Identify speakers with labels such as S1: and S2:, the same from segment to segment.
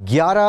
S1: 11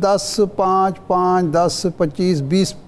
S2: 10, 5, 5, 10, 25, 20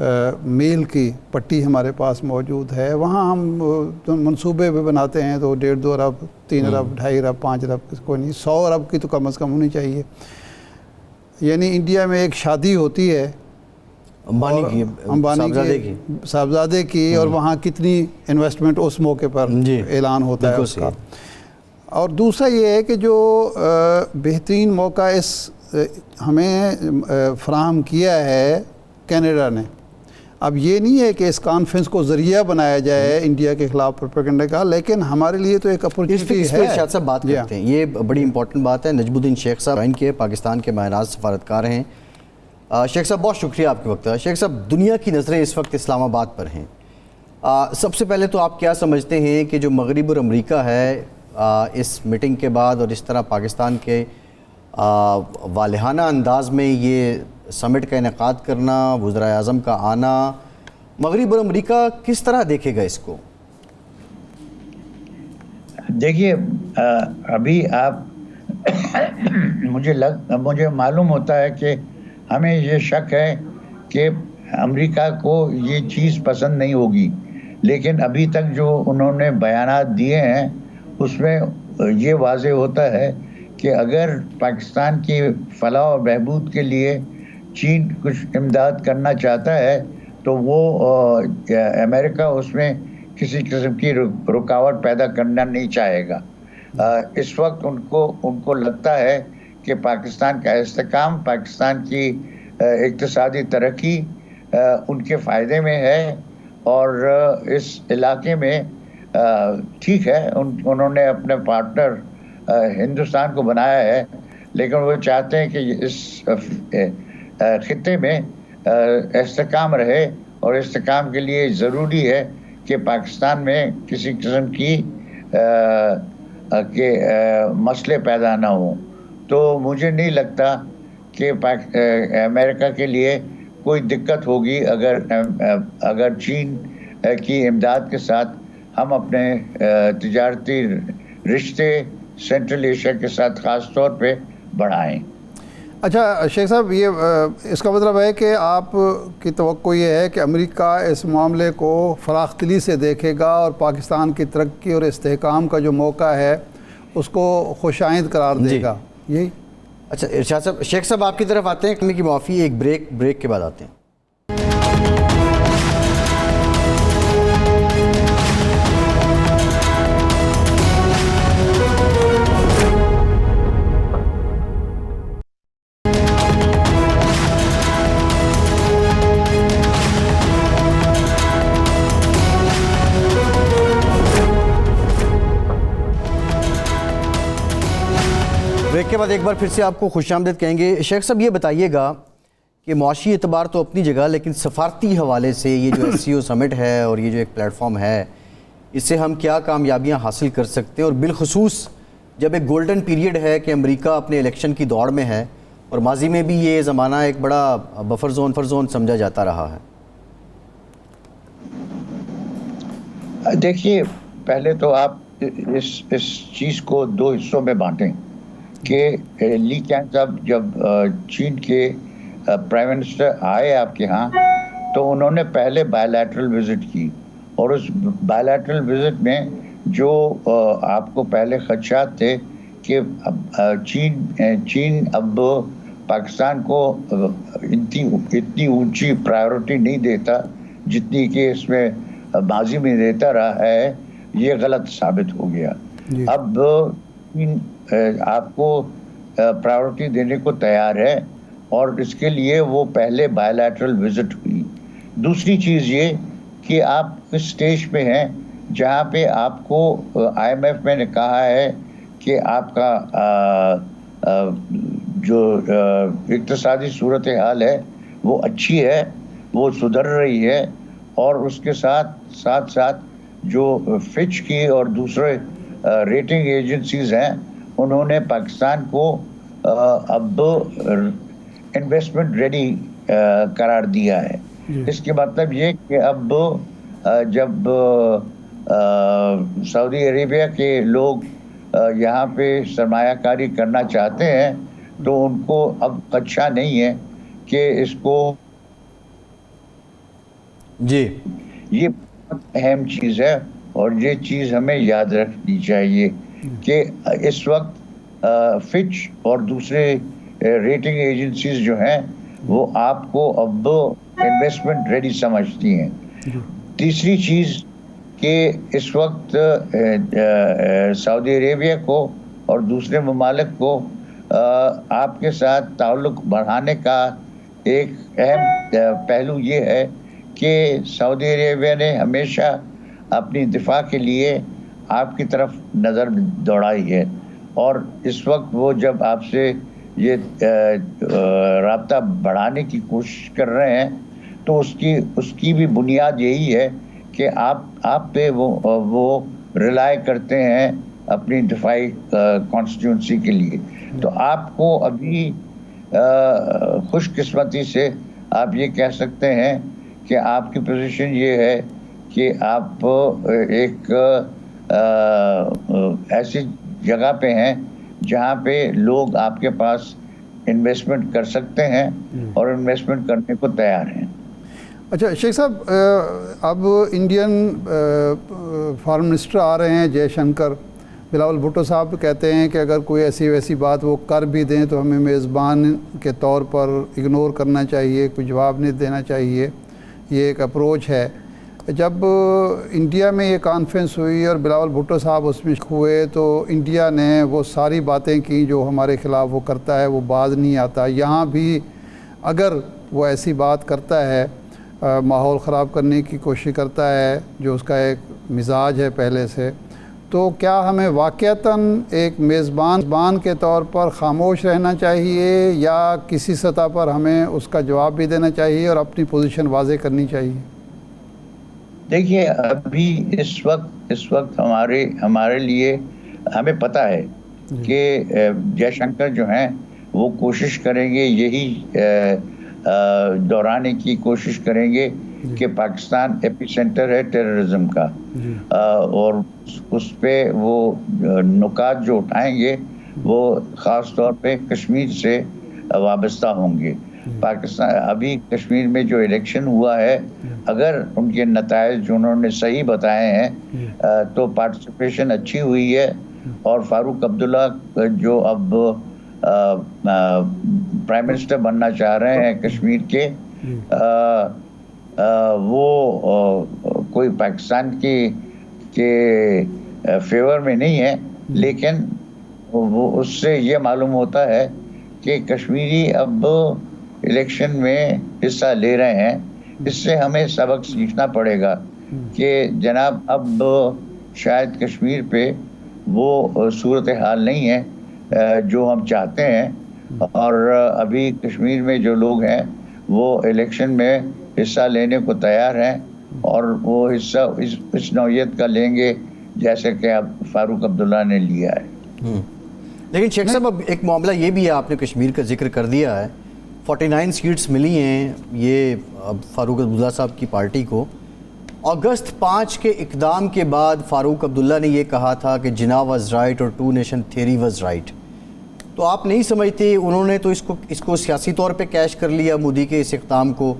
S2: میل کی پٹی ہمارے پاس موجود ہے. وہاں ہم منصوبے بھی بناتے ہیں تو 1.5-2 ارب 3 ارب 2.5 ارب 5 ارب کوئی نہیں 100 ارب کی تو کم از کم ہونی چاہیے. یعنی انڈیا میں ایک شادی ہوتی ہے امبانی کی صاحبزادے کی اور وہاں کتنی انویسٹمنٹ اس موقع پر اعلان ہوتا ہے اس کا. اور دوسرا یہ ہے کہ جو بہترین موقع اس ہمیں فراہم کیا ہے کینیڈا نے. اب یہ نہیں ہے کہ اس کانفرنس کو ذریعہ بنایا جائے انڈیا کے خلاف پروپیگنڈا کا، لیکن ہمارے لیے تو ایک اپورچونٹی ہے.
S1: ارشاد صاحب بات کرتے ہیں، یہ بڑی امپورٹنٹ بات ہے. نجم الدین شیخ صاحب جوائن کیے، پاکستان کے ماہر سفارتکار ہیں. شیخ صاحب بہت شکریہ آپ کے وقت. شیخ صاحب دنیا کی نظریں اس وقت اسلام آباد پر ہیں. سب سے پہلے تو آپ کیا سمجھتے ہیں کہ جو مغرب اور امریکہ ہے اس میٹنگ کے بعد اور اس طرح پاکستان کے والہانہ انداز میں یہ سمٹ کا انعقاد کرنا، وزرائے اعظم کا آنا، مغرب اور امریکہ کس طرح دیکھے گا اس کو؟
S3: دیکھیے ابھی آپ مجھے معلوم ہوتا ہے کہ ہمیں یہ شک ہے کہ امریکہ کو یہ چیز پسند نہیں ہوگی، لیکن ابھی تک جو انہوں نے بیانات دیے ہیں اس میں یہ واضح ہوتا ہے کہ اگر پاکستان کی فلاح و بہبود کے لیے چین کچھ امداد کرنا چاہتا ہے تو وہ امریکہ اس میں کسی قسم کی رکاوٹ پیدا کرنا نہیں چاہے گا. اس وقت ان کو لگتا ہے کہ پاکستان کا استحکام، پاکستان کی اقتصادی ترقی ان کے فائدے میں ہے، اور اس علاقے میں ٹھیک ہے انہوں نے اپنے پارٹنر ہندوستان کو بنایا ہے، لیکن وہ چاہتے ہیں کہ اس خطے میں استحکام رہے، اور استحکام کے لیے ضروری ہے کہ پاکستان میں کسی قسم کی مسئلے پیدا نہ ہوں. تو مجھے نہیں لگتا کہ امریکہ کے لیے کوئی دقت ہوگی اگر چین کی امداد کے ساتھ ہم اپنے تجارتی رشتے سینٹرل ایشیا کے ساتھ خاص طور پہ بڑھائیں.
S2: اچھا شیخ صاحب، یہ اس کا مطلب ہے کہ آپ کی توقع یہ ہے کہ امریکہ اس معاملے کو فراخ دلی سے دیکھے گا اور پاکستان کی ترقی اور استحکام کا جو موقع ہے اس کو خوش آئند قرار دے گا. یہی.
S1: اچھا ارشاد صاحب، شیخ صاحب آپ کی طرف آتے ہیں کہ معافی ایک بریک کے بعد آتے ہیں. بریک کے بعد ایک بار پھر سے آپ کو خوش آمدید کہیں گے. شیخ صاحب یہ بتائیے گا کہ معاشی اعتبار تو اپنی جگہ، لیکن سفارتی حوالے سے یہ جو SCO سمٹ ہے اور یہ جو ایک پلیٹ فارم ہے، اس سے ہم کیا کامیابیاں حاصل کر سکتے ہیں؟ اور بالخصوص جب ایک گولڈن پیریڈ ہے کہ امریکہ اپنے الیکشن کی دوڑ میں ہے، اور ماضی میں بھی یہ زمانہ ایک بڑا بفر زون سمجھا جاتا رہا ہے.
S3: دیکھیے پہلے تو آپ اس چیز کو 2 حصوں میں بانٹیں کہ لی کیان صاحب جب چین کے پرائم منسٹر آئے آپ کے ہاں تو انہوں نے پہلے بائیلیٹرل وزٹ کی، اور اس بائیلیٹرل وزٹ میں جو آپ کو پہلے خدشات تھے کہ چین اب پاکستان کو اتنی اونچی پرائیورٹی نہیں دیتا جتنی کہ اس میں ماضی میں دیتا رہا ہے، یہ غلط ثابت ہو گیا. اب آپ کو پرائیورٹی دینے کو تیار ہے، اور اس کے لیے وہ پہلے بائیلیٹرل وزٹ ہوئی. دوسری چیز یہ کہ آپ اس سٹیج پہ ہیں جہاں پہ آپ کو IMF میں نے کہا ہے کہ آپ کا جو اقتصادی صورتحال ہے وہ اچھی ہے، وہ سدھر رہی ہے، اور اس کے ساتھ جو فچ کی اور دوسرے ریٹنگ ایجنسیز ہیں انہوں نے پاکستان کو اب انویسٹمنٹ ریڈی قرار دیا ہے. اس کے مطلب یہ کہ اب جب سعودی عربیہ کے لوگ یہاں پہ سرمایہ کاری کرنا چاہتے ہیں تو ان کو اب خدشہ نہیں ہے کہ اس کو
S1: جی
S3: یہ بہت اہم چیز ہے اور یہ چیز ہمیں یاد رکھنی چاہیے کہ اس وقت فچ اور دوسرے ریٹنگ ایجنسیز جو ہیں وہ آپ کو اب انویسٹمنٹ ریڈی سمجھتی ہیں. تیسری چیز کہ اس وقت سعودی عربیہ کو اور دوسرے ممالک کو آپ کے ساتھ تعلق بڑھانے کا ایک اہم پہلو یہ ہے کہ سعودی عربیہ نے ہمیشہ اپنی دفاع کے لیے آپ کی طرف نظر دوڑائی ہے اور اس وقت وہ جب آپ سے یہ رابطہ بڑھانے کی کوشش کر رہے ہیں تو اس کی بھی بنیاد یہی ہے کہ آپ پہ وہ ریلائی کرتے ہیں اپنی دفاعی کانسٹیٹیوئنسی کے لیے. تو آپ کو ابھی خوش قسمتی سے آپ یہ کہہ سکتے ہیں کہ آپ کی پوزیشن یہ ہے کہ آپ ایک ایسی جگہ پہ ہیں جہاں پہ لوگ آپ کے پاس انویسٹمنٹ کر سکتے ہیں اور انویسٹمنٹ کرنے کو تیار ہیں.
S2: اچھا شیخ صاحب، اب انڈین فارن منسٹر آ رہے ہیں جے شنکر. بلاول بھٹو صاحب کہتے ہیں کہ اگر کوئی ایسی ویسی بات وہ کر بھی دیں تو ہمیں میزبان کے طور پر اگنور کرنا چاہیے، کوئی جواب نہیں دینا چاہیے. یہ ایک اپروچ ہے. جب انڈیا میں یہ کانفرنس ہوئی اور بلاول بھٹو صاحب اس میں ہوئے تو انڈیا نے وہ ساری باتیں کی جو ہمارے خلاف وہ کرتا ہے، وہ باز نہیں آتا. یہاں بھی اگر وہ ایسی بات کرتا ہے، ماحول خراب کرنے کی کوشش کرتا ہے جو اس کا ایک مزاج ہے پہلے سے، تو کیا ہمیں واقعتاً ایک میزبان کے طور پر خاموش رہنا چاہیے یا کسی سطح پر ہمیں اس کا جواب بھی دینا چاہیے اور اپنی پوزیشن واضح کرنی چاہیے؟
S3: دیکھیے ابھی اس وقت ہمارے لیے ہمیں پتہ ہے کہ جے شنکر جو ہیں وہ کوشش کریں گے، یہی دہرانے کی کوشش کریں گے کہ پاکستان ایپی سینٹر ہے ٹیررزم کا، اور اس پہ وہ نکات جو اٹھائیں گے وہ خاص طور پہ کشمیر سے وابستہ ہوں گے. پاکستان ابھی کشمیر میں جو الیکشن ہوا ہے، اگر ان کے نتائج جو انہوں نے صحیح بتائے ہیں تو پارٹیسپیشن اچھی ہوئی ہے اور فاروق عبداللہ جو اب پرائم منسٹر بننا چاہ رہے ہیں کشمیر کے، وہ کوئی پاکستان کے فیور میں نہیں ہے، لیکن وہ اس سے یہ معلوم ہوتا ہے کہ کشمیری اب الیکشن میں حصہ لے رہے ہیں. اس سے ہمیں سبق سیکھنا پڑے گا کہ جناب اب شاید کشمیر پہ وہ صورتحال نہیں ہے جو ہم چاہتے ہیں، اور ابھی کشمیر میں جو لوگ ہیں وہ الیکشن میں حصہ لینے کو تیار ہیں اور وہ حصہ اس نوعیت کا لیں گے جیسے کہ اب فاروق عبداللہ نے لیا ہے.
S1: لیکن شیخ صاحب اب ایک معاملہ یہ بھی ہے، آپ نے کشمیر کا ذکر کر دیا ہے، 49 سیٹس ملی ہیں یہ اب فاروق عبداللہ صاحب کی پارٹی کو. اگست 5 کے اقدام کے بعد فاروق عبداللہ نے یہ کہا تھا کہ جناح واز رائٹ اور 2 نیشن تھیوری واز رائٹ. تو آپ نہیں سمجھتے انہوں نے تو اس کو سیاسی طور پہ کیش کر لیا مودی کے اس اقدام کو،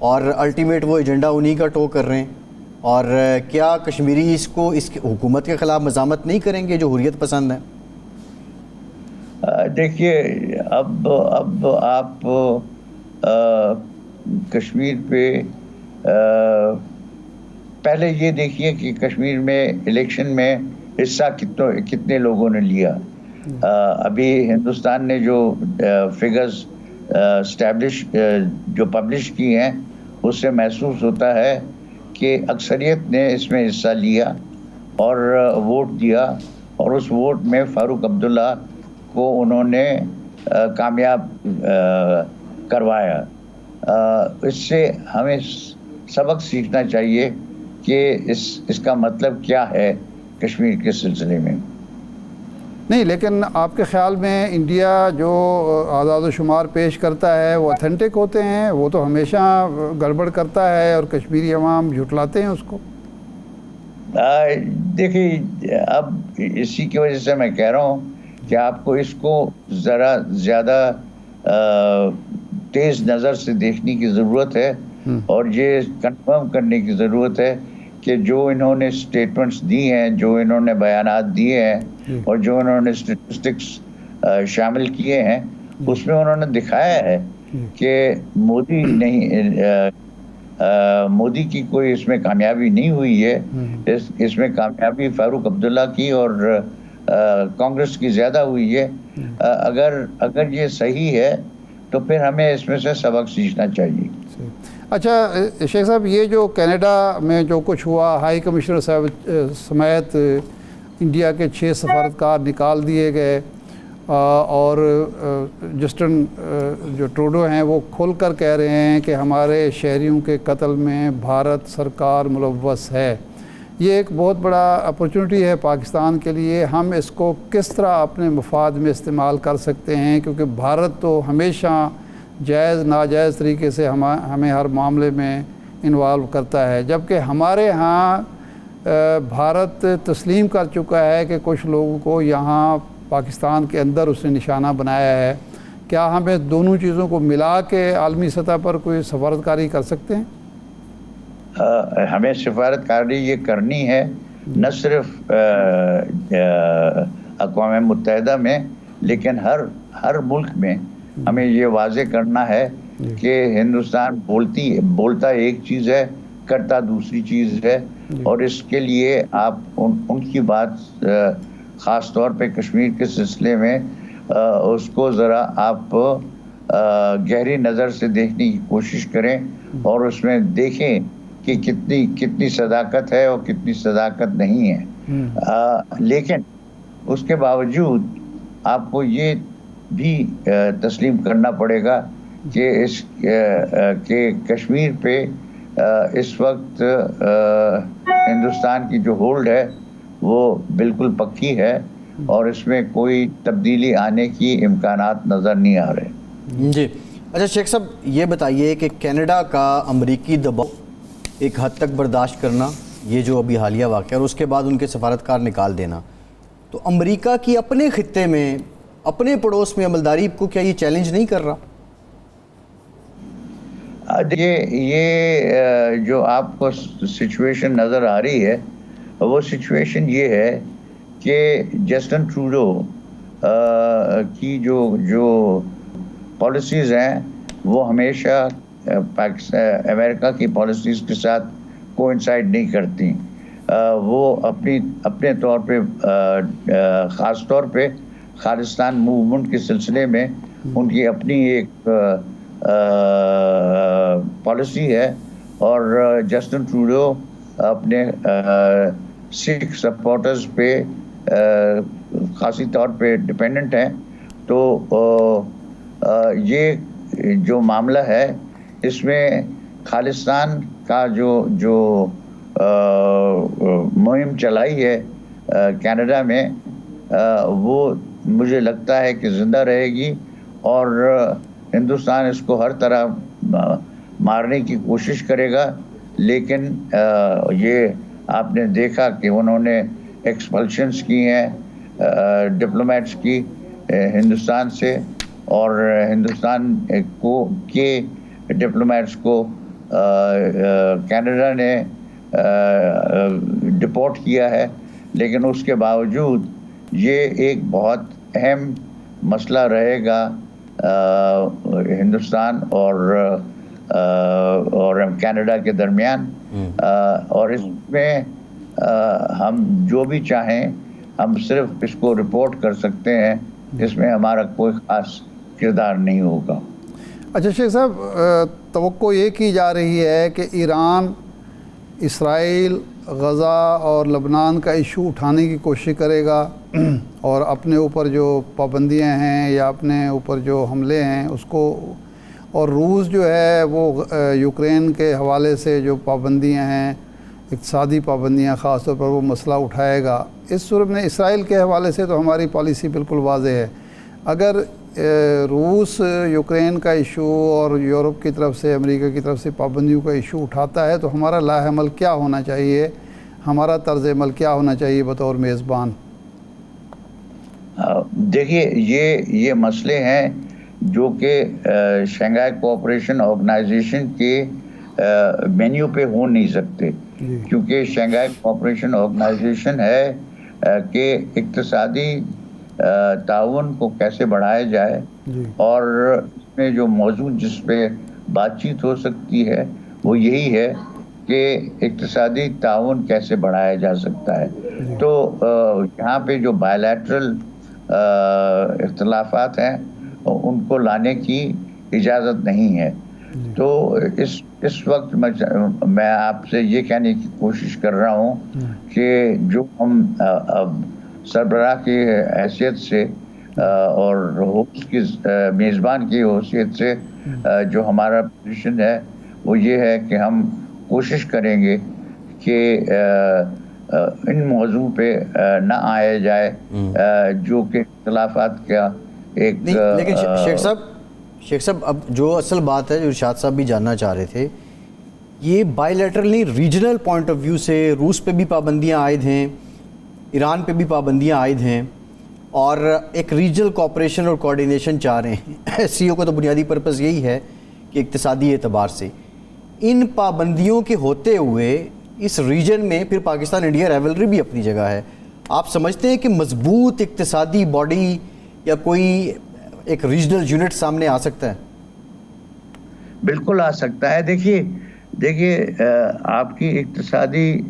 S1: اور الٹیمیٹ وہ ایجنڈا انہی کا ٹو کر رہے ہیں؟ اور کیا کشمیری اس حکومت کے خلاف مزاحمت نہیں کریں گے جو حریت پسند ہیں؟
S3: دیکھیے اب آپ کشمیر پہ پہلے یہ دیکھیے کہ کشمیر میں الیکشن میں حصہ کتنے لوگوں نے لیا. ابھی ہندوستان نے جو فگرز جو پبلش کی ہیں اس سے محسوس ہوتا ہے کہ اکثریت نے اس میں حصہ لیا اور ووٹ دیا، اور اس ووٹ میں فاروق عبداللہ کو انہوں نے کامیاب کروایا. اس سے ہمیں سبق سیکھنا چاہیے کہ اس کا مطلب کیا ہے کشمیر کے سلسلے میں.
S2: نہیں، لیکن آپ کے خیال میں انڈیا جو اعداد و شمار پیش کرتا ہے وہ اتھینٹک ہوتے ہیں؟ وہ تو ہمیشہ گڑبڑ کرتا ہے اور کشمیری عوام جھٹلاتے ہیں اس کو.
S3: دیکھیے اب اسی کی وجہ سے میں کہہ رہا ہوں کہ آپ کو اس کو ذرا زیادہ تیز نظر سے دیکھنے کی ضرورت ہے. اور یہ کنفرم کرنے کی ضرورت ہے کہ جو انہوں نے اسٹیٹمنٹس دی ہیں، جو انہوں نے بیانات دیے ہیں اور جو انہوں نے اسٹیٹسٹکس شامل کیے ہیں، اس میں انہوں نے دکھایا ہے کہ مودی نہیں مودی کی کوئی اس میں کامیابی نہیں ہوئی ہے. اس میں کامیابی فاروق عبداللہ کی اور کانگریس کی زیادہ ہوئی ہے. اگر یہ صحیح ہے تو پھر ہمیں اس میں سے سبق سیکھنا چاہیے.
S2: اچھا شیخ صاحب، یہ جو کینیڈا میں جو کچھ ہوا، ہائی کمشنر صاحب سمیت انڈیا کے 6 سفارتکار نکال دیے گئے، اور جسٹن جو ٹروڈو ہیں وہ کھل کر کہہ رہے ہیں کہ ہمارے شہریوں کے قتل میں بھارت سرکار ملوث ہے. یہ ایک بہت بڑا اپرچونٹی ہے پاکستان کے لیے. ہم اس کو کس طرح اپنے مفاد میں استعمال کر سکتے ہیں؟ کیونکہ بھارت تو ہمیشہ جائز ناجائز طریقے سے ہمیں ہر معاملے میں انوالو کرتا ہے، جبکہ ہمارے ہاں بھارت تسلیم کر چکا ہے کہ کچھ لوگوں کو یہاں پاکستان کے اندر اس نے نشانہ بنایا ہے. کیا ہمیں دونوں چیزوں کو ملا کے عالمی سطح پر کوئی سفارتکاری کر سکتے ہیں؟
S3: ہمیں سفارتکاری یہ کرنی ہے، نہ صرف اقوام متحدہ میں، لیکن ہر ملک میں ہمیں یہ واضح کرنا ہے کہ ہندوستان بولتا ایک چیز ہے، کرتا دوسری چیز ہے. اور اس کے لیے آپ ان کی بات خاص طور پہ کشمیر کے سلسلے میں اس کو ذرا آپ گہری نظر سے دیکھنے کی کوشش کریں اور اس میں دیکھیں کہ کتنی صداقت ہے اور کتنی صداقت نہیں ہے. لیکن اس کے باوجود آپ کو یہ بھی تسلیم کرنا پڑے گا کہ کشمیر پہ اس وقت ہندوستان کی جو ہولڈ ہے وہ بالکل پکی ہے اور اس میں کوئی تبدیلی آنے کی امکانات نظر نہیں آ رہے.
S1: جی اچھا شیخ صاحب، یہ بتائیے کہ کینیڈا کا امریکی دباؤ ایک حد تک برداشت کرنا، یہ جو ابھی حالیہ واقعہ، اور اس کے بعد ان کے سفارتکار نکال دینا، تو امریکہ کی اپنے خطے میں، اپنے پڑوس میں عملداری کو کیا یہ چیلنج نہیں کر رہا؟
S3: یہ جو آپ کو سچویشن نظر آ رہی ہے، وہ سچویشن یہ ہے کہ جسٹن ٹروڈو کی جو پالیسیز ہیں وہ ہمیشہ امریکہ کی پالیسیز کے ساتھ کوئنسائڈ نہیں کرتی. وہ اپنے طور پہ خاص طور پہ خالصتان موومنٹ کے سلسلے میں ان کی اپنی ایک پالیسی ہے، اور جسٹن ٹروڈو اپنے سکھ سپورٹرز پہ خاصی طور پہ ڈپینڈنٹ ہیں. تو یہ جو معاملہ ہے اس میں خالصتان کا جو مہم چلائی ہے کینیڈا میں، وہ مجھے لگتا ہے کہ زندہ رہے گی، اور ہندوستان اس کو ہر طرح مارنے کی کوشش کرے گا. لیکن یہ آپ نے دیکھا کہ انہوں نے ایکسپلشنز کی ہیں ڈپلومیٹس کی ہندوستان سے، اور ہندوستان کے ڈپلومیٹس کو کینیڈا نے ڈپورٹ کیا ہے. لیکن اس کے باوجود یہ ایک بہت اہم مسئلہ رہے گا ہندوستان اور کینیڈا کے درمیان. اور اس میں ہم جو بھی چاہیں ہم صرف اس کو رپورٹ کر سکتے ہیں، اس میں ہمارا کوئی خاص کردار نہیں ہوگا.
S2: اچھا شیخ صاحب، توقع یہ کی جا رہی ہے کہ ایران اسرائیل، غزہ اور لبنان کا ایشو اٹھانے کی کوشش کرے گا، اور اپنے اوپر جو پابندیاں ہیں یا اپنے اوپر جو حملے ہیں اس کو، اور روس جو ہے وہ یوکرین کے حوالے سے جو پابندیاں ہیں، اقتصادی پابندیاں خاص طور پر، وہ مسئلہ اٹھائے گا. اس صورت میں اسرائیل کے حوالے سے تو ہماری پالیسی بالکل واضح ہے. اگر روس یوکرین کا ایشو اور یورپ کی طرف سے، امریکہ کی طرف سے پابندیوں کا ایشو اٹھاتا ہے تو ہمارا لاہ عمل کیا ہونا چاہیے، ہمارا طرز عمل کیا ہونا چاہیے بطور میزبان؟
S3: دیکھیے، یہ مسئلے ہیں جو کہ شنگھائی کوآپریشن آرگنائزیشن کے مینیو پہ ہو نہیں سکتے، کیونکہ شنگھائی کوآپریشن آرگنائزیشن ہے کہ اقتصادی تعاون کو کیسے بڑھایا جائے، اور اس میں جو موضوع جس پہ بات چیت ہو سکتی ہے وہ یہی ہے کہ اقتصادی تعاون کیسے بڑھایا جا سکتا ہے. تو یہاں پہ جو بائیلیٹرل اختلافات ہیں ان کو لانے کی اجازت نہیں ہے. تو اس وقت میں آپ سے یہ کہنے کی کوشش کر رہا ہوں کہ جو ہم سربراہ کی حیثیت سے اور ہوسٹ کی میزبان کی حیثیت سے جو ہمارا پوزیشن ہے وہ یہ ہے کہ ہم کوشش کریں گے کہ ان موضوع پہ نہ آیا جائے جو کہ اختلافات کا ایک
S1: لیکن شیخ صاحب اب جو اصل بات ہے جو ارشاد صاحب بھی جاننا چاہ رہے تھے، یہ بائی لیٹرل نہیں، ریجنل پوائنٹ آف ویو سے روس پہ بھی پابندیاں عائد ہیں، ایران پہ بھی پابندیاں عائد ہیں، اور ایک ریجنل کوآپریشن اور کوآرڈینیشن چاہ رہے ہیں. ایس سی او کا تو بنیادی پرپز یہی ہے کہ اقتصادی اعتبار سے ان پابندیوں کے ہوتے ہوئے اس ریجن میں پھر پاکستان انڈیا ریولری بھی اپنی جگہ ہے. آپ سمجھتے ہیں کہ مضبوط اقتصادی باڈی یا کوئی ایک ریجنل یونٹ سامنے آ سکتا ہے؟
S3: بالکل آ سکتا ہے. دیکھیے آپ کی اقتصادی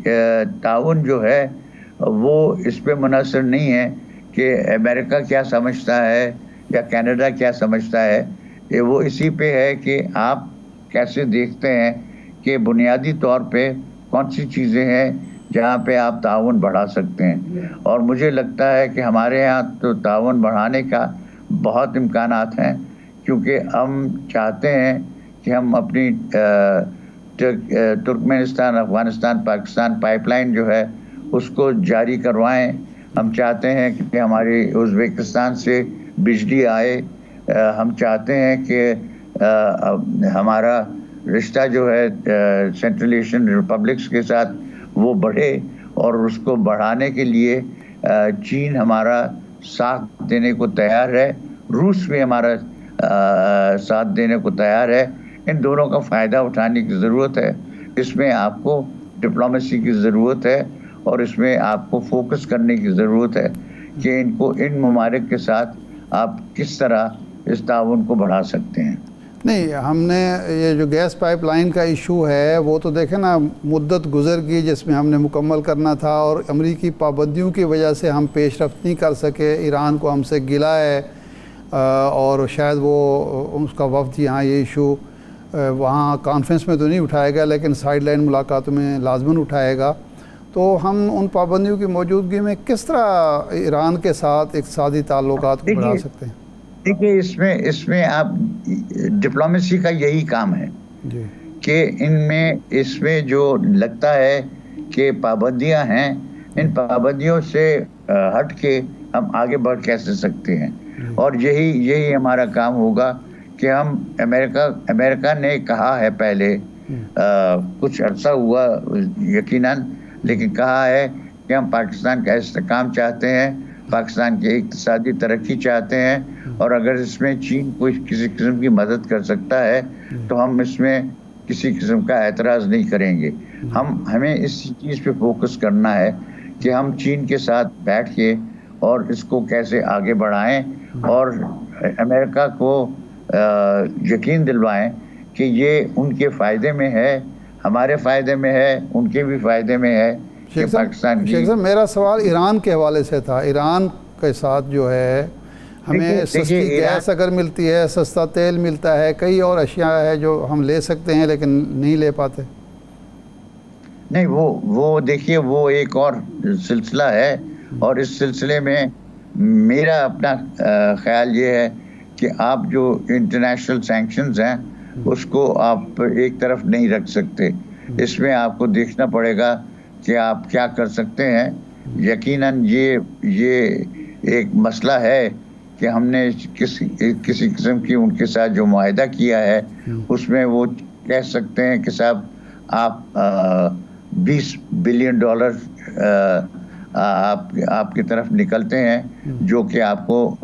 S3: تعاون جو ہے وہ اس پہ منحصر نہیں ہے کہ امریکہ کیا سمجھتا ہے یا کینیڈا کیا سمجھتا ہے. وہ اسی پہ ہے کہ آپ کیسے دیکھتے ہیں کہ بنیادی طور پہ کون سی چیزیں ہیں جہاں پہ آپ تعاون بڑھا سکتے ہیں. اور مجھے لگتا ہے کہ ہمارے یہاں تو تعاون بڑھانے کا بہت امکانات ہیں، کیونکہ ہم چاہتے ہیں کہ ہم اپنی Turkmenistan, Afghanistan, Pakistan pipe line جو ہے اس کو جاری کروائیں. ہم چاہتے ہیں کہ ہماری ازبکستان سے بجلی آئے. ہم چاہتے ہیں کہ ہمارا رشتہ جو ہے سینٹرل ایشین ریپبلکس کے ساتھ وہ بڑھے، اور اس کو بڑھانے کے لیے چین ہمارا ساتھ دینے کو تیار ہے، روس بھی ہمارا ساتھ دینے کو تیار ہے. ان دونوں کا فائدہ اٹھانے کی ضرورت ہے. اس میں آپ کو ڈپلومیسی کی ضرورت ہے، اور اس میں آپ کو فوکس کرنے کی ضرورت ہے کہ ان ممالک کے ساتھ آپ کس طرح اس تعاون کو بڑھا سکتے ہیں.
S2: نہیں، ہم نے یہ جو گیس پائپ لائن کا ایشو ہے وہ تو دیکھیں نا، مدت گزر گئی جس میں ہم نے مکمل کرنا تھا، اور امریکی پابندیوں کی وجہ سے ہم پیش رفت نہیں کر سکے. ایران کو ہم سے گلہ ہے، اور شاید وہ اس کا وفد یہاں یہ ایشو وہاں کانفرنس میں تو نہیں اٹھائے گا، لیکن سائیڈ لائن ملاقاتوں میں لازماً اٹھائے گا. تو ہم ان پابندیوں کی موجودگی میں کس طرح ایران کے ساتھ اقتصادی تعلقات کو بڑھا سکتے ہیں؟
S3: دیکھیے اس میں آپ ڈپلومیسی کا یہی کام ہے کہ اس میں جو لگتا ہے کہ پابندیاں ہیں، ان پابندیوں سے ہٹ کے ہم آگے بڑھ کیسے سکتے ہیں. اور یہی ہمارا کام ہوگا کہ ہم امریکہ نے کہا ہے پہلے، کچھ عرصہ ہوا یقیناً، لیکن کہا ہے کہ ہم پاکستان کا استحکام چاہتے ہیں، پاکستان کی اقتصادی ترقی چاہتے ہیں، اور اگر اس میں چین کوئی کسی قسم کی مدد کر سکتا ہے تو ہم اس میں کسی قسم کا اعتراض نہیں کریں گے. ہمیں اس چیز پہ فوکس کرنا ہے کہ ہم چین کے ساتھ بیٹھ کے اور اس کو کیسے آگے بڑھائیں، اور امریکہ کو یقین دلوائیں کہ یہ ان کے فائدے میں ہے، ہمارے فائدے میں ہے، ان کے بھی فائدے میں ہے کہ پاکستان کی.
S2: شیخ صاحب، میرا سوال ایران کے حوالے سے تھا. ایران کے ساتھ جو ہے ہمیں سستی گیس اگر ملتی ہے، سستا تیل ملتا ہے، کئی اور اشیاء ہے جو ہم لے سکتے ہیں لیکن نہیں لے پاتے.
S3: نہیں، وہ دیکھیے وہ ایک اور سلسلہ ہے، اور اس سلسلے میں میرا اپنا خیال یہ ہے کہ آپ جو انٹرنیشنل سینکشنز ہیں اس کو آپ ایک طرف نہیں رکھ سکتے. اس میں آپ کو دیکھنا پڑے گا کہ آپ کیا کر سکتے ہیں. یقیناً یہ ایک مسئلہ ہے کہ ہم نے کسی قسم کی ان کے ساتھ جو معاہدہ کیا ہے اس میں وہ کہہ سکتے ہیں کہ صاحب آپ $20 بلین آپ کی طرف نکلتے ہیں جو کہ آپ کو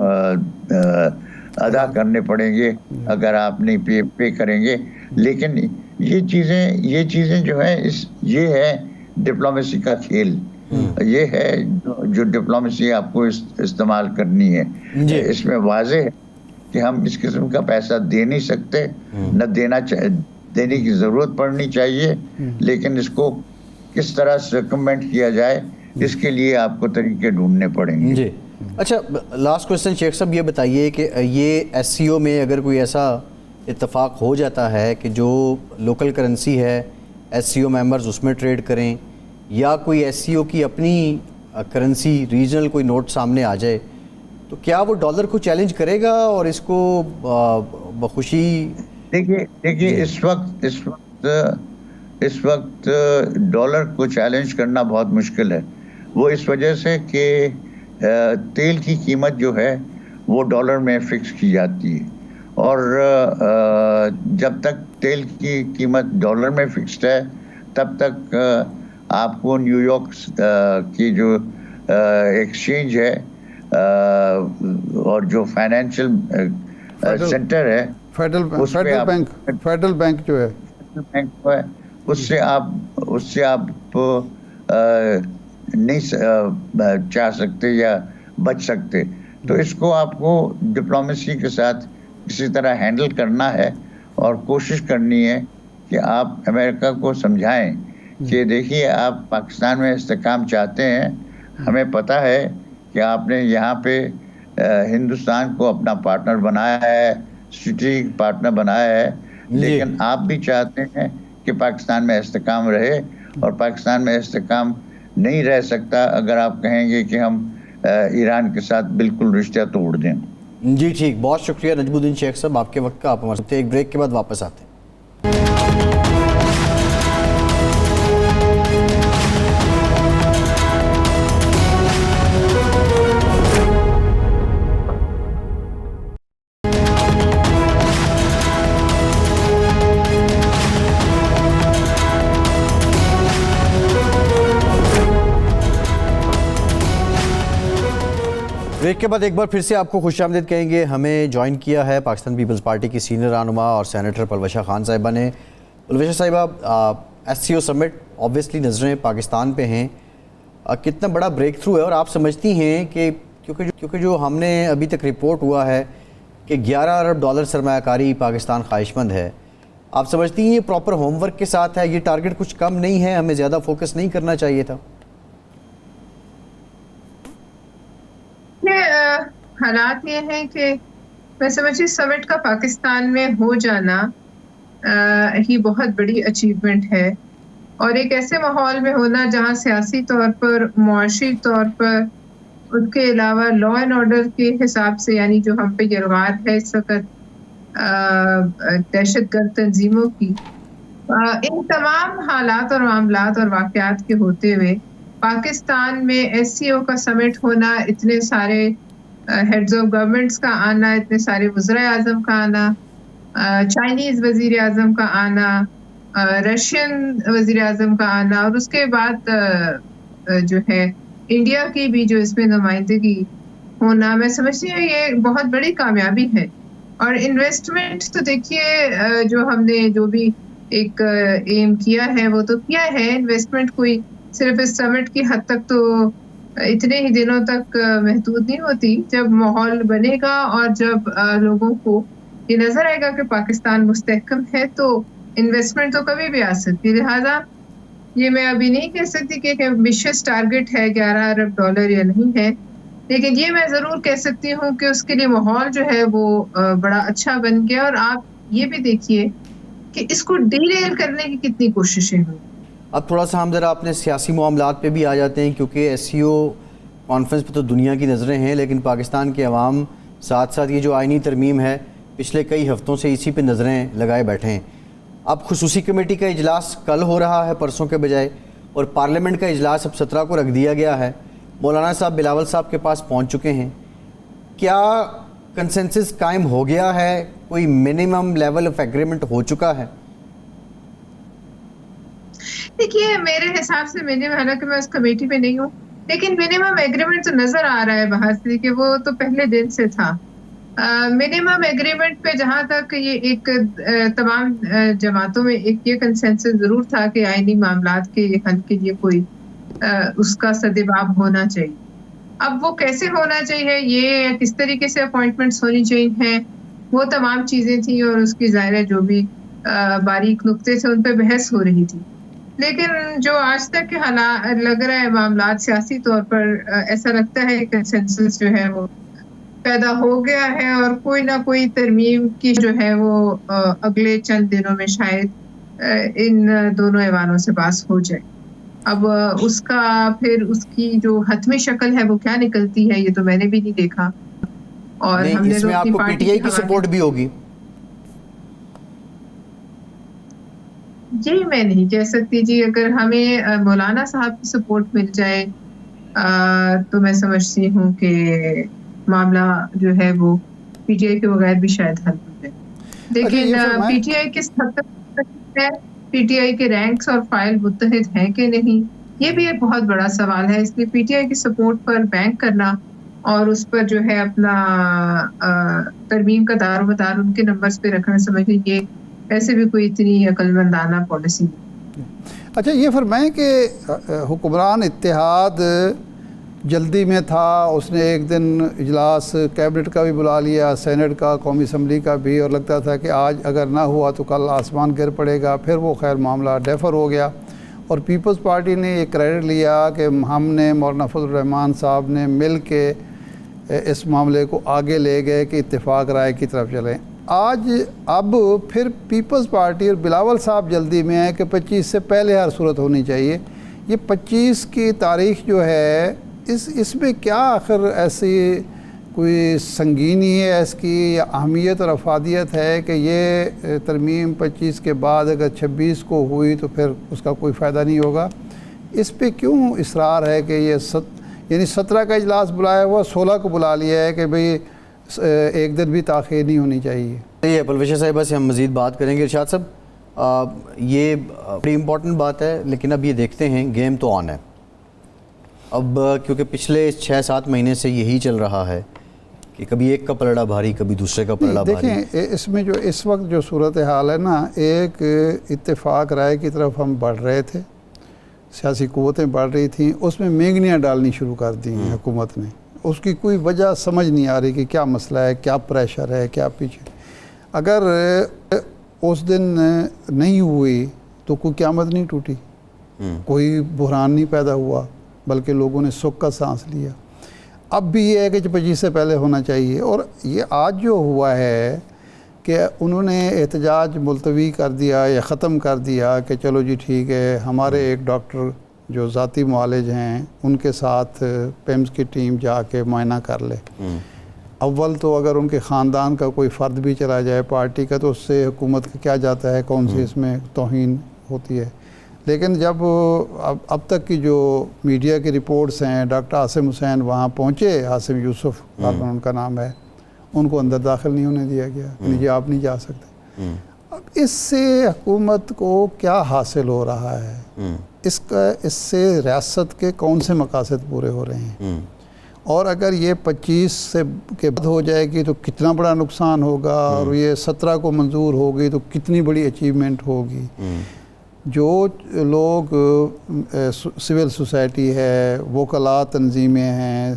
S3: ادا کرنے پڑیں گے اگر آپ نہیں پے کریں گے. لیکن یہ چیزیں جو ہے یہ ہے ڈپلومیسی کا کھیل. یہ ہے جو ڈپلومیسی آپ کو استعمال کرنی ہے. اس میں واضح ہے کہ ہم اس قسم کا پیسہ دے نہیں سکتے, نہ دینے کی ضرورت پڑنی چاہیے, لیکن اس کو کس طرح سرکمنٹ کیا جائے اس کے لیے آپ کو طریقے ڈھونڈنے پڑیں گے.
S1: جی اچھا, لاسٹ کوشچن شیخ صاحب یہ بتائیے کہ یہ ایس سی او میں اگر کوئی ایسا اتفاق ہو جاتا ہے کہ جو لوکل کرنسی ہے ایس سی او ممبرز اس میں ٹریڈ کریں, یا کوئی ایس سی او کی اپنی کرنسی ریجنل کوئی نوٹ سامنے آ جائے, تو کیا وہ ڈالر کو چیلنج کرے گا اور اس کو بخوشی؟
S3: دیکھیے اس وقت ڈالر کو چیلنج کرنا بہت مشکل ہے. وہ اس وجہ سے کہ تیل کی قیمت جو ہے وہ ڈالر میں فکس کی جاتی ہے, اور جب تک تیل کی قیمت ڈالر میں فکسڈ ہے تب تک آپ کو نیو یارک کی جو ایکسچینج ہے اور جو فائنینشیل سینٹر ہے
S2: فیڈرل بینک جو ہے
S3: اس سے آپ نہیں چاہ سکتے یا بچ سکتے. تو اس کو آپ کو ڈپلومیسی کے ساتھ کسی طرح ہینڈل کرنا ہے اور کوشش کرنی ہے کہ آپ امریکہ کو سمجھائیں کہ دیکھیے آپ پاکستان میں استحکام چاہتے ہیں, ہمیں پتہ ہے کہ آپ نے یہاں پہ ہندوستان کو اپنا پارٹنر بنایا ہے, اسٹریٹجک پارٹنر بنایا ہے, لیکن آپ بھی چاہتے ہیں کہ پاکستان میں استحکام رہے, اور پاکستان میں استحکام نہیں رہ سکتا اگر آپ کہیں گے کہ ہم ایران کے ساتھ بالکل رشتہ توڑ دیں.
S1: جی ٹھیک, بہت شکریہ نجم الدین شیخ صاحب آپ کے وقت کا. آپ ہمارے ساتھ ایک بریک کے بعد واپس آتے ہیں. بریک کے بعد ایک بار پھر سے آپ کو خوش آمدید کہیں گے. ہمیں جوائن کیا ہے پاکستان پیپلز پارٹی کی سینئر رہنما اور سینیٹر پلوشہ خان صاحبہ نے. پلوشہ صاحبہ, ایس سی او سمٹ آبویسلی نظریں پاکستان پہ ہیں, کتنا بڑا بریک تھرو ہے, اور آپ سمجھتی ہیں کہ کیونکہ جو ہم نے ابھی تک رپورٹ ہوا ہے کہ 11 ارب ڈالر سرمایہ کاری پاکستان خواہش مند ہے, آپ سمجھتی ہیں یہ پراپر ہوم ورک کے ساتھ ہے, یہ ٹارگٹ کچھ کم نہیں ہے, ہمیں زیادہ فوکس نہیں کرنا چاہیے تھا؟
S4: حالات یہ ہیں کہ میں سمجھتی سمٹ کا پاکستان میں ہو جانا ہی بہت بڑی اچیومنٹ ہے, اور ایک ایسے ماحول میں ہونا جہاں سیاسی طور پر, معاشی طور پر, اس کے علاوہ لا اینڈ آرڈر کے حساب سے, یعنی جو ہم پہ یرغمال ہے اس وقت دہشت گرد تنظیموں کی, ان تمام حالات اور معاملات اور واقعات کے ہوتے ہوئے پاکستان میں ایس سی او کا سمٹ ہونا, اتنے سارے ہیڈز آف گورنمنٹس کا آنا, اتنے سارے وزراء اعظم کا آنا, چائنیز وزیر اعظم کا آنا, رشین وزیر اعظم کا آنا, اور اس کے بعد جو ہے انڈیا کی بھی جو اس میں نمائندگی ہونا, میں سمجھتی ہوں یہ بہت بڑی کامیابی ہے. اور انویسٹمنٹ تو دیکھیے جو ہم نے جو بھی ایک ایم کیا ہے وہ تو کیا ہے, انویسٹمنٹ کوئی صرف اس سمٹ کی حد تک تو اتنے ہی دنوں تک محدود نہیں ہوتی. جب ماحول بنے گا اور جب لوگوں کو یہ نظر آئے گا کہ پاکستان مستحکم ہے تو انویسٹمنٹ تو کبھی بھی آ سکتی. لہٰذا یہ میں ابھی نہیں کہہ سکتی کہ ایمبیشیس ٹارگٹ ہے 11 ارب ڈالر یا نہیں ہے, لیکن یہ میں ضرور کہہ سکتی ہوں کہ اس کے لیے ماحول جو ہے وہ بڑا اچھا بن گیا. اور آپ یہ بھی دیکھیے کہ اس کو ڈی ریل کرنے کی کتنی کوششیں ہوئی.
S1: اب تھوڑا سا ہم ذرا اپنے سیاسی معاملات پہ بھی آ جاتے ہیں, کیونکہ ایس سی او کانفرنس پہ تو دنیا کی نظریں ہیں, لیکن پاکستان کے عوام ساتھ ساتھ یہ جو آئینی ترمیم ہے پچھلے کئی ہفتوں سے اسی پہ نظریں لگائے بیٹھے ہیں. اب خصوصی کمیٹی کا اجلاس کل ہو رہا ہے پرسوں کے بجائے, اور پارلیمنٹ کا اجلاس اب 17 کو رکھ دیا گیا ہے. مولانا صاحب بلاول صاحب کے پاس پہنچ چکے ہیں. کیا کنسنسس قائم ہو گیا ہے, کوئی منیمم لیول آف ایگریمنٹ ہو چکا ہے؟
S4: دیکھیے میرے حساب سے حالانکہ میں اس کمیٹی میں نہیں ہوں, لیکن منیمم ایگریمنٹ تو نظر آ رہا ہے باہر سے کہ وہ تو پہلے دن سے تھا. منیمم ایگریمنٹ پہ جہاں تک یہ ایک تمام جماعتوں میں ایک یہ کنسنسس ضرور تھا کہ آئینی معاملات کے حل کے لیے کوئی اس کا سدباب ہونا چاہیے. اب وہ کیسے ہونا چاہیے، یہ کس طریقے سے اپوائنٹمنٹس ہونی چاہیے، وہ تمام چیزیں تھیں اور اس کی ظاہر ہے جو بھی باریک نقطے سے ان پہ بحث ہو رہی تھی. لیکن جو آج تک کے حالات لگ رہا ہے معاملات سیاسی طور پر ایسا لگتا ہے کنسنسس جو ہے وہ پیدا ہو گیا ہے اور کوئی نہ کوئی ترمیم کی جو ہے وہ اگلے چند دنوں میں شاید ان دونوں ایوانوں سے پاس ہو جائے. اب اس کا پھر اس کی جو حتمی شکل ہے وہ کیا نکلتی ہے یہ تو میں نے بھی نہیں دیکھا. اور ہم نے
S1: اس
S4: تو
S1: میں آپ
S4: اپنی
S1: کو پی ٹی
S4: پارٹی
S1: آئی کی سپورٹ بھی ہوگی؟
S4: جی میں نہیں کہہ سکتی جی. اگر ہمیں مولانا صاحب کی سپورٹ مل جائے تو میں سمجھتی ہوں کہ معاملہ جو ہے وہ پی ٹی آئی کے بغیر بھی شاید حل ہو جائے. لیکن پی ٹی آئی کس حد تک ہے، پی ٹی آئی کے رینکس اور فائل متحد ہیں کہ نہیں، یہ بھی ایک بہت بڑا سوال ہے. اس لیے پی ٹی آئی کی سپورٹ پر بینک کرنا اور اس پر جو ہے اپنا ترمیم کا دار و مدار ان کے نمبرز پہ رکھنا سمجھ لیجیے ایسے بھی کوئی اتنی عقل مندانہ پالیسی نہیں.
S2: اچھا یہ فرمائیں کہ حکمران اتحاد جلدی میں تھا، اس نے ایک دن اجلاس کیبنٹ کا بھی بلا لیا، سینٹ کا، قومی اسمبلی کا بھی، اور لگتا تھا کہ آج اگر نہ ہوا تو کل آسمان گر پڑے گا. پھر وہ خیر معاملہ ڈیفر ہو گیا اور پیپلز پارٹی نے یہ کریڈٹ لیا کہ ہم نے مولانا فضل الرحمان صاحب نے مل کے اس معاملے کو آگے لے گئے کہ اتفاق رائے کی طرف چلیں. اب پھر پیپلز پارٹی اور بلاول صاحب جلدی میں ہیں کہ 25 سے پہلے ہر صورت ہونی چاہیے. یہ 25 کی تاریخ جو ہے اس میں کیا آخر ایسی کوئی سنگینی ہے اس کی یا اہمیت اور افادیت ہے کہ یہ ترمیم 25 کے بعد اگر 26 کو ہوئی تو پھر اس کا کوئی فائدہ نہیں ہوگا؟ اس پہ کیوں اصرار ہے کہ یہ یعنی 17 کا اجلاس بلایا ہوا 16 کو بلا لیا ہے کہ بھئی ایک دن بھی تاخیر نہیں ہونی چاہیے؟
S1: یہ پلویشا صاحبہ سے ہم مزید بات کریں گے. ارشاد صاحب یہ بڑی امپورٹنٹ بات ہے، لیکن اب یہ دیکھتے ہیں گیم تو آن ہے اب، کیونکہ پچھلے 6-7 مہینے سے یہی چل رہا ہے کہ کبھی ایک کا پلڑا بھاری کبھی دوسرے کا پلڑا بھاری.
S2: دیکھیں اس میں جو اس وقت جو صورتحال ہے نا، ایک اتفاق رائے کی طرف ہم بڑھ رہے تھے، سیاسی قوتیں بڑھ رہی تھیں، اس میں مینگنیاں ڈالنی شروع کر دی ہیں حکومت نے. اس کی کوئی وجہ سمجھ نہیں آ رہی کہ کیا مسئلہ ہے، کیا پریشر ہے، کیا پیچھے. اگر اس دن نہیں ہوئی تو کوئی قیامت نہیں ٹوٹی، کوئی بحران نہیں پیدا ہوا، بلکہ لوگوں نے سکھ کا سانس لیا. اب بھی یہ ہے کہ 25 سے پہلے ہونا چاہیے. اور یہ آج جو ہوا ہے کہ انہوں نے احتجاج ملتوی کر دیا یا ختم کر دیا کہ چلو جی ٹھیک ہے، ہمارے ایک ڈاکٹر جو ذاتی معالج ہیں ان کے ساتھ پیمز کی ٹیم جا کے معائنہ کر لے. اول تو اگر ان کے خاندان کا کوئی فرد بھی چلا جائے پارٹی کا تو اس سے حکومت کا کیا جاتا ہے، کون سی اس میں توہین ہوتی ہے. لیکن جب اب تک کی جو میڈیا کی رپورٹس ہیں، ڈاکٹر عاصم حسین وہاں پہنچے، عاصم یوسف ان کا نام ہے، ان کو اندر داخل نہیں ہونے دیا گیا، جی آپ نہیں جا سکتے. اب اس سے حکومت کو کیا حاصل ہو رہا ہے؟ اس سے ریاست کے کون سے مقاصد پورے ہو رہے ہیں؟ اور اگر یہ 25 سے کے بعد ہو جائے گی تو کتنا بڑا نقصان ہوگا، اور یہ 17 کو منظور ہوگی تو کتنی بڑی اچیومنٹ ہوگی. جو لوگ سول سوسائٹی ہے، وکلاء تنظیمیں ہیں،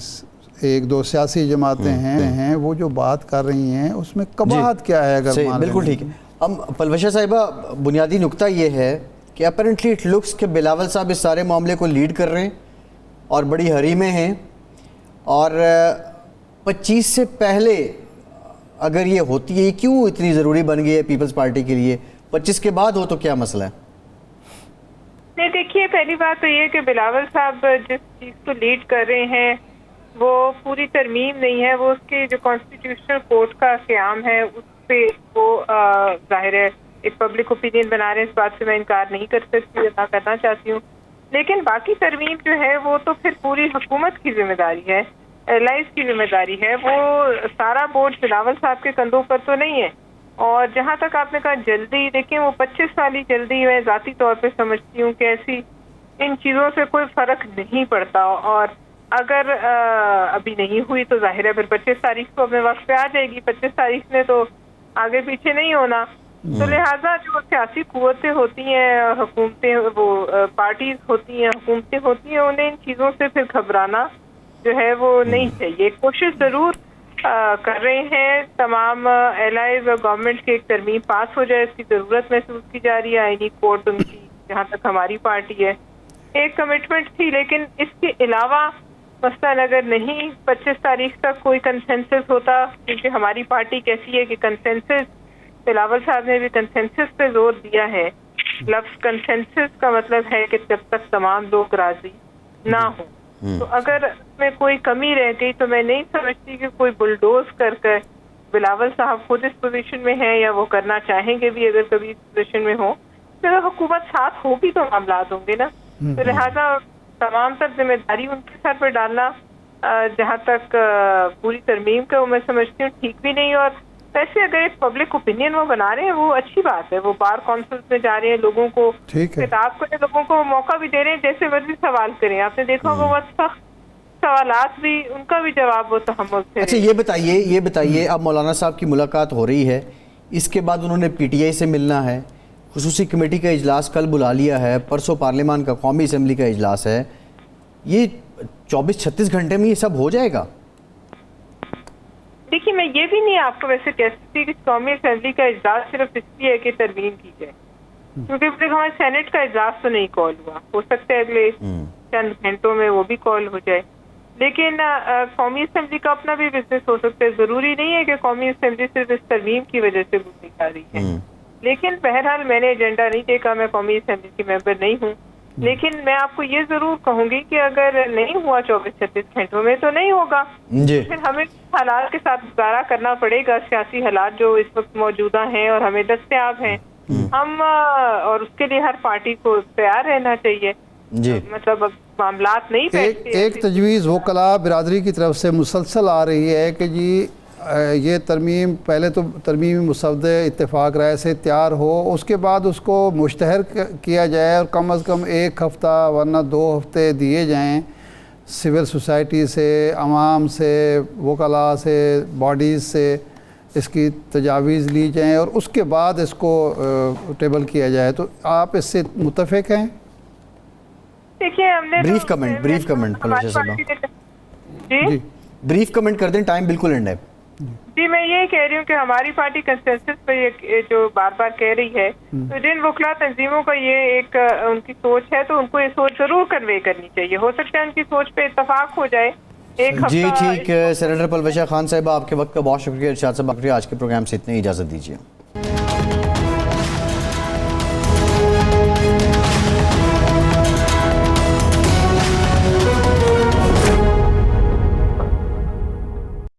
S2: ایک دو سیاسی جماعتیں ہیں، وہ جو بات کر رہی ہیں اس میں قباحت کیا ہے؟ اگر
S1: بالکل ٹھیک ہے. ہم پلوشا صاحبہ بنیادی نقطہ یہ ہے کہ اپیرنٹلی اٹ لکس کہ بلاول صاحب اس سارے معاملے کو لیڈ کر رہے ہیں اور بڑی ہری میں ہیں، اور 25 سے پہلے اگر یہ ہوتی ہے کیوں اتنی ضروری بن گئی ہے پیپلز پارٹی کے لیے؟ 25 کے بعد ہو تو کیا مسئلہ ہے؟
S5: نہیں دیکھیے، پہلی بات تو یہ کہ بلاول صاحب جس چیز کو لیڈ کر رہے ہیں وہ پوری ترمیم نہیں ہے، وہ اس کے جو کانسٹیٹیوشنل کورٹ کا قیام ہے اس پہ وہ ظاہر ہے ایک پبلک اوپینین بنا رہے ہیں. اس بات سے میں انکار نہیں کر سکتی، نہ کرنا چاہتی ہوں. لیکن باقی ترمیم جو ہے وہ تو پھر پوری حکومت کی ذمہ داری ہے، ایئرلائنس کی ذمہ داری ہے. وہ سارا بورڈ بلاول صاحب کے کندھوں پر تو نہیں ہے. اور جہاں تک آپ نے کہا جلدی، دیکھیں وہ 25 سالی جلدی میں ذاتی طور پہ سمجھتی ہوں کہ ایسی ان چیزوں سے کوئی فرق نہیں پڑتا. اور اگر ابھی نہیں ہوئی تو ظاہر ہے پھر 25 تاریخ کو اپنے وقت پہ آ جائے گی. 25 تاریخ نے تو آگے پیچھے نہیں ہونا. تو لہٰذا جو سیاسی قوتیں ہوتی ہیں، حکومتیں، وہ پارٹیز ہوتی ہیں، حکومتیں ہوتی ہیں، انہیں ان چیزوں سے پھر گھبرانا جو ہے وہ نہیں چاہیے. کوشش ضرور کر رہے ہیں تمام ایلائز اور گورنمنٹ کی ایک ترمیم پاس ہو جائے، اس کی ضرورت محسوس کی جا رہی ہے. آئینی کوڈ ان کی جہاں تک ہماری پارٹی ہے ایک کمٹمنٹ تھی، لیکن اس کے علاوہ مثلاً اگر نہیں 25 تاریخ تک کوئی کنسنسس ہوتا، کیونکہ ہماری پارٹی کیسی ہے کہ کنسنسس، بلاول صاحب نے بھی کنسنسس پہ زور دیا ہے. لفظ کنسنسس کا مطلب ہے کہ جب تک تمام لوگ راضی نہ ہوں. تو اگر اس میں کوئی کمی رہ گئی تو میں نہیں سمجھتی کہ کوئی بلڈوز کر کر، بلاول صاحب خود اس پوزیشن میں ہیں یا وہ کرنا چاہیں گے بھی اگر کبھی اس پوزیشن میں ہوں، تو اگر حکومت ساتھ ہوگی تو معاملات ہوں گے نا. تو لہٰذا تمام تر ذمہ داری ان کے سر پہ ڈالنا جہاں تک پوری ترمیم کا میں سمجھتی ہوں ٹھیک بھی نہیں. اور ویسے اگر ایک پبلک اوپینین وہ بنا رہے ہیں وہ اچھی بات ہے. وہ بار کونسلز میں جا رہے ہیں، لوگوں کو خطاب کریں، لوگوں کو موقع بھی دے رہے ہیں جیسے مرضی سوال کریں. آپ نے دیکھا ہوگا بہت سخت سوالات بھی ان کا بھی جواب وہ تحمل سے.
S1: اچھا یہ بتائیے اب مولانا صاحب کی ملاقات ہو رہی ہے، اس کے بعد انہوں نے پی ٹی آئی سے ملنا ہے، خصوصی کمیٹی کا اجلاس کل بلا لیا ہے، پرسوں پارلیمان کا قومی اسمبلی کا اجلاس ہے. یہ 24-36 گھنٹے میں یہ سب ہو جائے گا؟
S5: دیکھیے میں یہ بھی نہیں آپ کو ویسے کہہ سکتی کہ قومی اسمبلی کا اجلاس صرف اس لیے ہے کہ ترمیم کی جائے، کیونکہ ہمارے سینٹ کا اجلاس تو نہیں کال ہوا. ہو سکتا ہے اگلے چند گھنٹوں میں وہ بھی کال ہو جائے. لیکن قومی اسمبلی کا اپنا بھی بزنس ہو سکتا ہے. ضروری نہیں ہے کہ قومی اسمبلی صرف اس ترمیم کی وجہ سے بھوک نکال رہی ہے. لیکن بہرحال میں نے ایجنڈا نہیں دیکھا، میں قومی اسمبلی کی ممبر نہیں ہوں. لیکن میں آپ کو یہ ضرور کہوں گی کہ اگر نہیں ہوا 24-36 گھنٹوں میں تو نہیں ہوگا. پھر ہمیں حالات کے ساتھ گزارا کرنا پڑے گا، سیاسی حالات جو اس وقت موجودہ ہیں اور ہمیں دستیاب ہیں. ہم اور اس کے لیے ہر پارٹی کو تیار رہنا چاہیے. مطلب معاملات نہیں بیٹھتے.
S2: ایک تجویز وکلاء برادری کی طرف سے مسلسل آ رہی ہے کہ جی یہ ترمیم، پہلے تو ترمیم مسودہ اتفاق رائے سے تیار ہو، اس کے بعد اس کو مشتہر کیا جائے اور کم از کم 1 ہفتہ ورنہ 2 ہفتے دیے جائیں سول سوسائٹی سے، عوام سے، وکلاء سے، باڈیز سے اس کی تجاویز لی جائیں اور اس کے بعد اس کو ٹیبل کیا جائے. تو آپ اس سے متفق ہیں؟
S5: دیکھیے ہم نے
S1: بریف کمنٹ
S5: جی
S1: بریف کمنٹ کر دیں، ٹائم بالکل اینڈ ہے.
S5: جی میں یہ کہہ رہی ہوں کہ ہماری پارٹی کنسنسس پہ جو بار بار کہہ رہی ہے، تو جن وکلاء تنظیموں کا یہ ایک ان کی سوچ ہے تو ان کو یہ سوچ ضرور کنوے کرنی چاہیے. ہو سکتا ہے ان کی سوچ پہ اتفاق ہو جائے.
S1: جی ٹھیک ہے. سینیٹر پلوشہ خان صاحب آپ کے وقت کا بہت شکریہ. ارشاد صاحب آج کے پروگرام سے اتنے اجازت دیجیے.